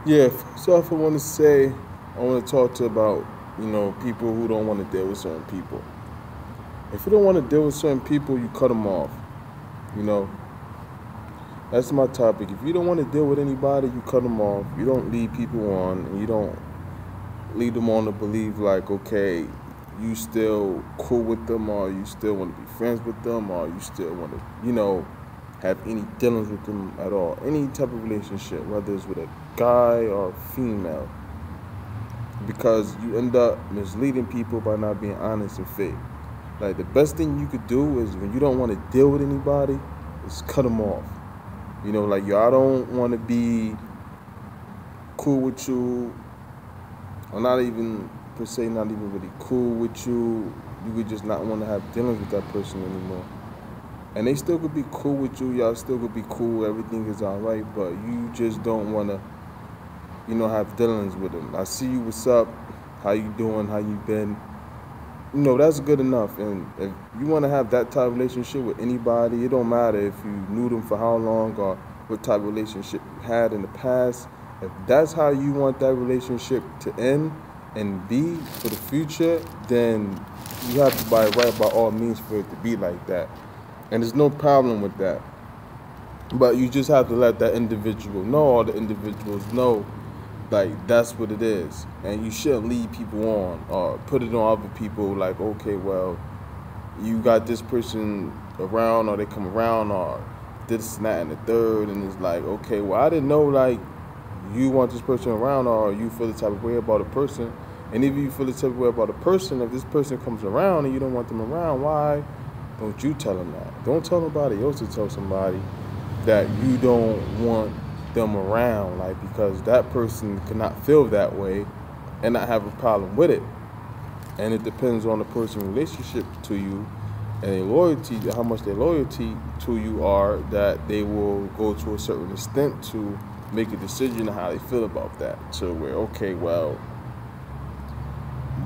Yeah, first off, I want to talk to about, people who don't want to deal with certain people. If you don't want to deal with certain people, you cut them off. You know, that's my topic. If you don't want to deal with anybody, you cut them off. You don't lead people on, and you don't lead them on to believe like, okay, you still cool with them, or you still want to be friends with them, or you still want to, have any dealings with them at all. Any type of relationship, whether it's with a guy or female, because you end up misleading people by not being honest and fake. Like, the best thing you could do is when you don't want to deal with anybody, is cut them off. Like, yo, I don't want to be cool with you, or not even, per se, not even really cool with you. You could just not want to have dealings with that person anymore. And they still could be cool with you. Y'all still could be cool. Everything is all right. But you just don't want to, have dealings with them. I see you. What's up? How you doing? How you been? That's good enough. And if you want to have that type of relationship with anybody, it don't matter if you knew them for how long or what type of relationship you had in the past. If that's how you want that relationship to end and be for the future, then you have to buy right by all means for it to be like that. And there's no problem with that. But you just have to let that individual know, all the individuals know, like, that's what it is. And you shouldn't lead people on or put it on other people like, okay, well, you got this person around, or they come around, or this and that and the third. And it's like, okay, well, I didn't know, like, you want this person around, or you feel the type of way about a person. And if you feel the type of way about a person, if this person comes around and you don't want them around, why don't you tell them that? Don't tell nobody else to tell somebody that you don't want them around, like, because that person cannot feel that way and not have a problem with it. And it depends on the person's relationship to you and their loyalty, how much their loyalty to you are, that they will go to a certain extent to make a decision on how they feel about that. So where, okay, well,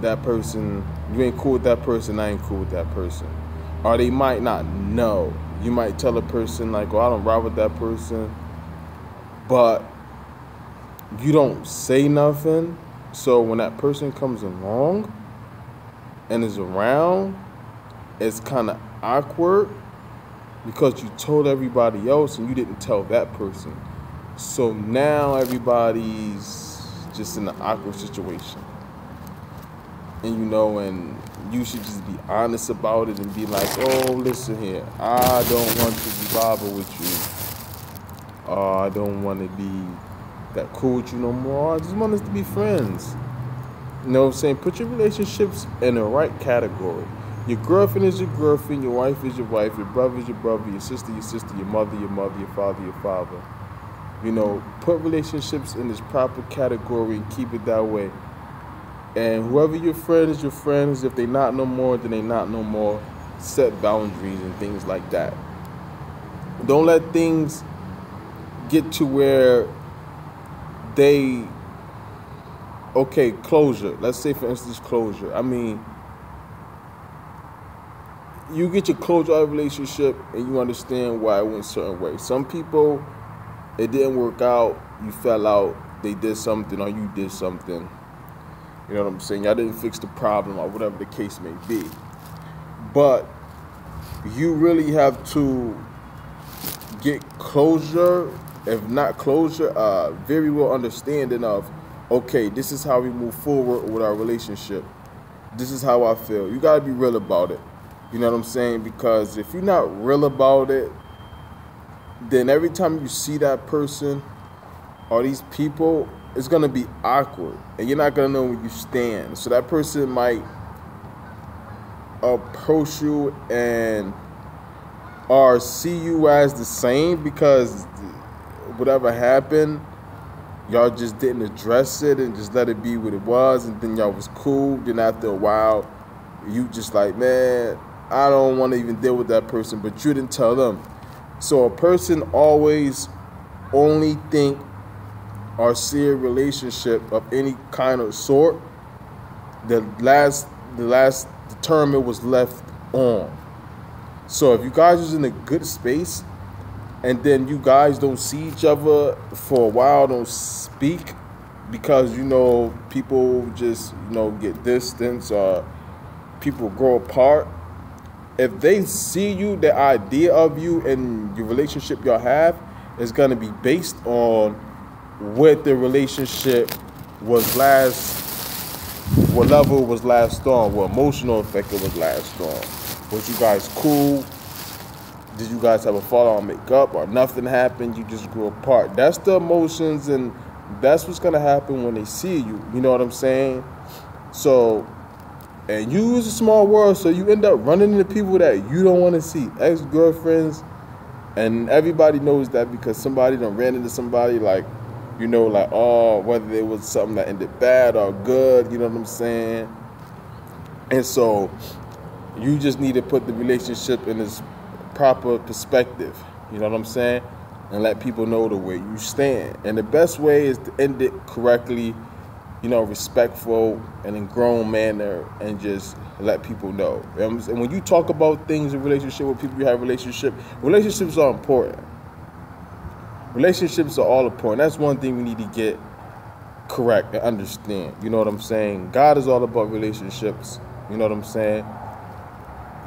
that person, you ain't cool with that person, I ain't cool with that person. Or they might not know. You might tell a person like, oh, I don't ride with that person, but you don't say nothing. So when that person comes along and is around, it's kind of awkward because you told everybody else and you didn't tell that person. So now everybody's just in an awkward situation. And and you should just be honest about it and be like, oh, listen here, I don't want to be bothered with you. I don't want to be that cool with you no more. I just want us to be friends. You know what I'm saying? Put your relationships in the right category. Your girlfriend is your girlfriend, your wife is your wife, your brother is your brother, your sister, your mother, your father, your father. Put relationships in this proper category and keep it that way. And whoever your friend is your friends. If they not no more, then they not no more. Set boundaries and things like that. Don't let things get to where they, okay, closure. Let's say, for instance, closure. I mean, you get your closure out of a relationship and you understand why it went a certain way. Some people, it didn't work out, you fell out, they did something or you did something. You know what I'm saying? Y'all didn't fix the problem or whatever the case may be. But you really have to get closure, if not closure, very well understanding of, okay, this is how we move forward with our relationship. This is how I feel. You got to be real about it. You know what I'm saying? Because if you're not real about it, then every time you see that person or these people, it's going to be awkward. And you're not going to know where you stand. So that person might approach you and or see you as the same because whatever happened, y'all just didn't address it and just let it be what it was, and then y'all was cool. Then after a while, you just like, man, I don't want to even deal with that person, but you didn't tell them. So a person always only think or see a relationship of any kind of sort the term it was left on. So if you guys is in a good space and then you guys don't see each other for a while, don't speak, because people just get distance, or people grow apart. If they see you, the idea of you and your relationship y'all have is gonna be based on what the relationship was last, what level it was last on, what emotional effect it was last on. Was you guys cool? Did you guys have a fall out, make up, or nothing happened? You just grew apart. That's the emotions, and that's what's gonna happen when they see you. You know what I'm saying? So, and you is a small world, so you end up running into people that you don't want to see, ex-girlfriends, and everybody knows that because somebody done ran into somebody, like, oh, whether it was something that ended bad or good, you know what I'm saying? And so, you just need to put the relationship in its proper perspective, you know what I'm saying? And let people know the way you stand. And the best way is to end it correctly, respectful and in grown manner, and just let people know. And when you talk about things in relationship with people you have relationships are important. Relationships are all important. That's one thing we need to get correct and understand. You know what I'm saying? God is all about relationships. You know what I'm saying?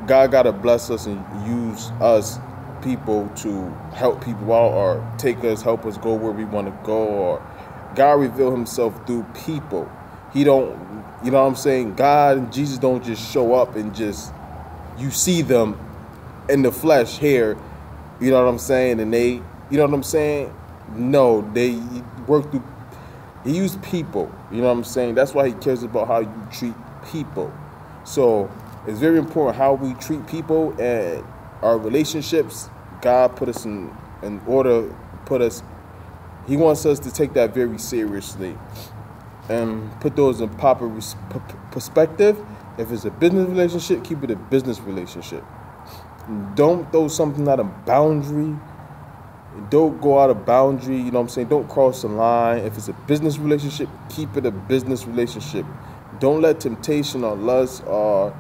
God got to bless us and use us people to help people out, or help us go where we want to go, or God reveal himself through people. He don't, you know what I'm saying? God and Jesus don't just show up and just, you see them in the flesh here, you know what I'm saying? And they, you know what I'm saying? No, they work through, he used people, you know what I'm saying? That's why he cares about how you treat people. So it's very important how we treat people and our relationships. God put us in order, he wants us to take that very seriously and put those in proper perspective. If it's a business relationship, keep it a business relationship. Don't throw something out of boundary. Don't go out of boundary, you know what I'm saying? Don't cross the line. If it's a business relationship, keep it a business relationship. Don't let temptation or lust or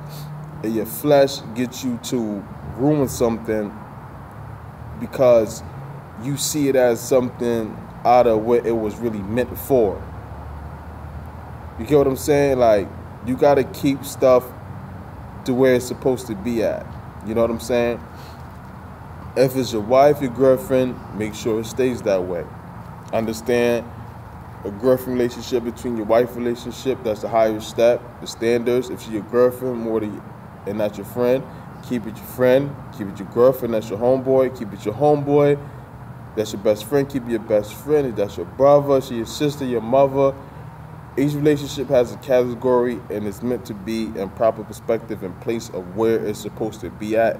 your flesh get you to ruin something because you see it as something out of what it was really meant for. You get what I'm saying? Like, you got to keep stuff to where it's supposed to be at. You know what I'm saying? If it's your wife, your girlfriend, make sure it stays that way. Understand, a girlfriend relationship between your wife relationship, that's the higher step, the standards. If she's your girlfriend more than, and not your friend, keep it your friend. Keep it your girlfriend, that's your homeboy. Keep it your homeboy, that's your best friend. Keep it your best friend, if that's your brother, she's your sister, your mother. Each relationship has a category, and it's meant to be in proper perspective and place of where it's supposed to be at.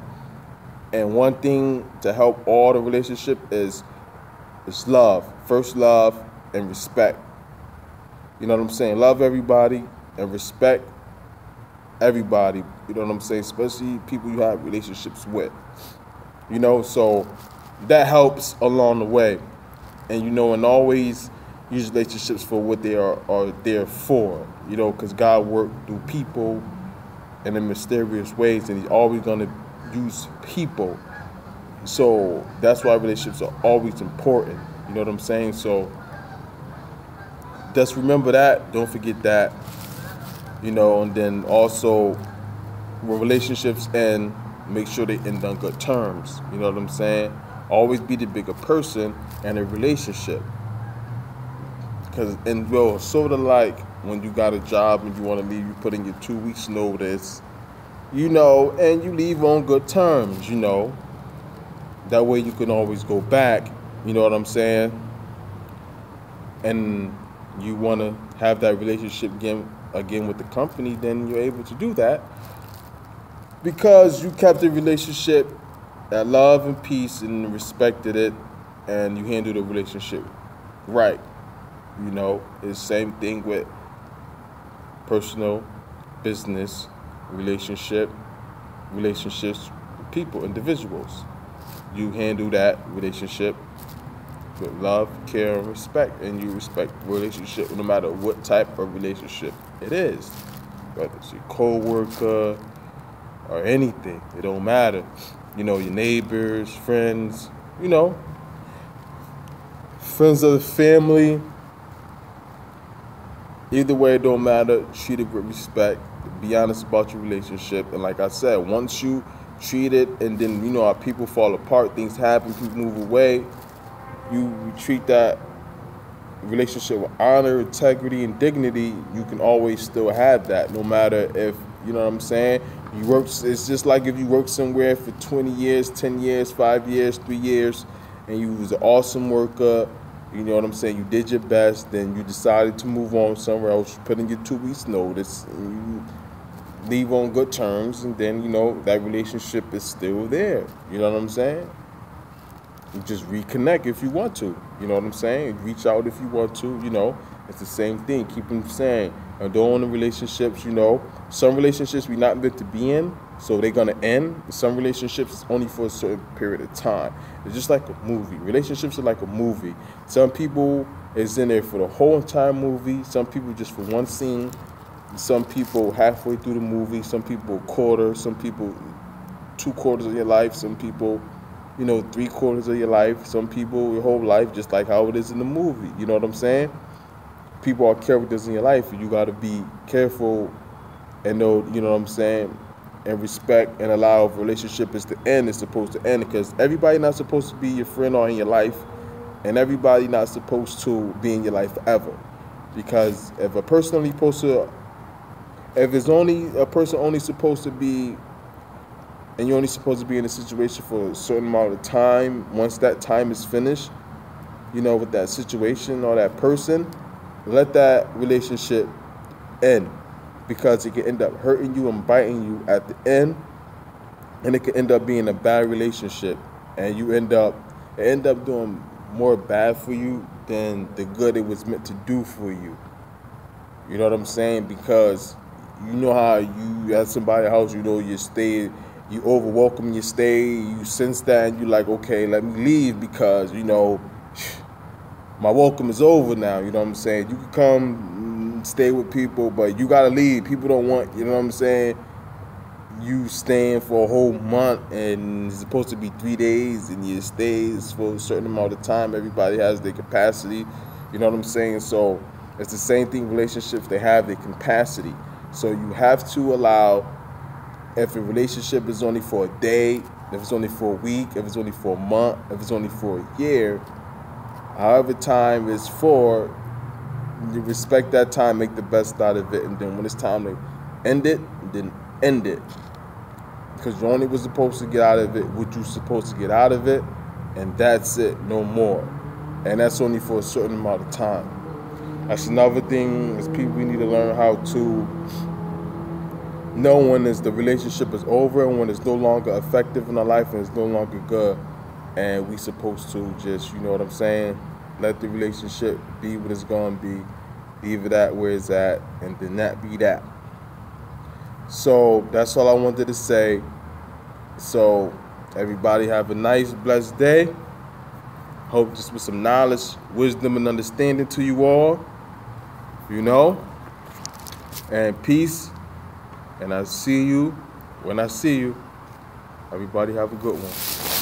And one thing to help all the relationship is love. First, love and respect. You know what I'm saying? Love everybody and respect everybody. You know what I'm saying? Especially people you have relationships with. You know, so that helps along the way. And and always use relationships for what they are there for. You know, because God worked through people in mysterious ways, and he's always going to use people. So that's why relationships are always important. You know what I'm saying? So just remember that. Don't forget that. And then also when relationships end, make sure they end on good terms. You know what I'm saying? Always be the bigger person in a relationship. Because, sort of like when you got a job and you want to leave, you put in your 2 weeks notice, and you leave on good terms, That way you can always go back, you know what I'm saying? And you want to have that relationship again with the company, then you're able to do that because you kept the relationship at love and peace and respected it, and you handled the relationship right. It's the same thing with personal, business, relationships with people, individuals. You handle that relationship with love, care, and respect, and you respect the relationship no matter what type of relationship it is, whether it's your co-worker or anything. It don't matter. Your neighbors, friends, friends of the family. Either way, it don't matter. Treat it with respect. Be honest about your relationship. And like I said, once you treat it, and then you know how people fall apart, things happen, people move away. You treat that relationship with honor, integrity, and dignity. You can always still have that, no matter if you know what I'm saying. You work. It's just like if you work somewhere for 20 years, 10 years, 5 years, 3 years, and you was an awesome worker. You know what I'm saying? You did your best, then you decided to move on somewhere else. You put in your 2 weeks notice, and you leave on good terms, and then, you know, that relationship is still there. You know what I'm saying? You just reconnect if you want to. You know what I'm saying? Reach out if you want to, you know. It's the same thing. Keep them saying, and don't in relationships, you know. Some relationships we not meant to be in, so they're going to end. Some relationships is only for a certain period of time. It's just like a movie. Relationships are like a movie. Some people is in there for the whole entire movie. Some people just for one scene. Some people halfway through the movie. Some people a quarter. Some people 2/4 of your life. Some people, you know, 3/4 of your life. Some people your whole life, just like how it is in the movie. You know what I'm saying? People are characters in your life, and you got to be careful and know, you know what I'm saying, and respect and allow if a relationship is to end, it's supposed to end, because everybody not supposed to be your friend or in your life, and everybody not supposed to be in your life forever. Because if a person only supposed to, if it's only a person only supposed to be, and you're only supposed to be in a situation for a certain amount of time, once that time is finished, you know, with that situation or that person, let that relationship end, because it can end up hurting you and biting you at the end, and it can end up being a bad relationship, and you end up doing more bad for you than the good it was meant to do for you. You know what I'm saying? Because you know how you at somebody's house, you know, you stay, you overwelcome your stay, you sense that, and you like, okay, let me leave because, you know, my welcome is over now. You know what I'm saying? You can come stay with people, but you gotta leave. People don't want, you know what I'm saying, you staying for a whole month, and it's supposed to be 3 days, and your stay is for a certain amount of time. Everybody has their capacity. You know what I'm saying? So it's the same thing. Relationships, they have their capacity. So you have to allow, if a relationship is only for a day, if it's only for a week, if it's only for a month, if it's only for a year, however time is for, you respect that time, make the best out of it, and then when it's time to end it, then end it. Because you only was supposed to get out of it what you're supposed to get out of it, and that's it, no more. And that's only for a certain amount of time. That's another thing, is people, we need to learn how to know when the relationship is over and when it's no longer effective in our life and it's no longer good. And we supposed to just, you know what I'm saying, let the relationship be what it's going to be, leave it at where it's at, and then that be that. So that's all I wanted to say. So everybody have a nice, blessed day. Hope just with some knowledge, wisdom, and understanding to you all, you know, and peace. And I see you when I see you. Everybody have a good one.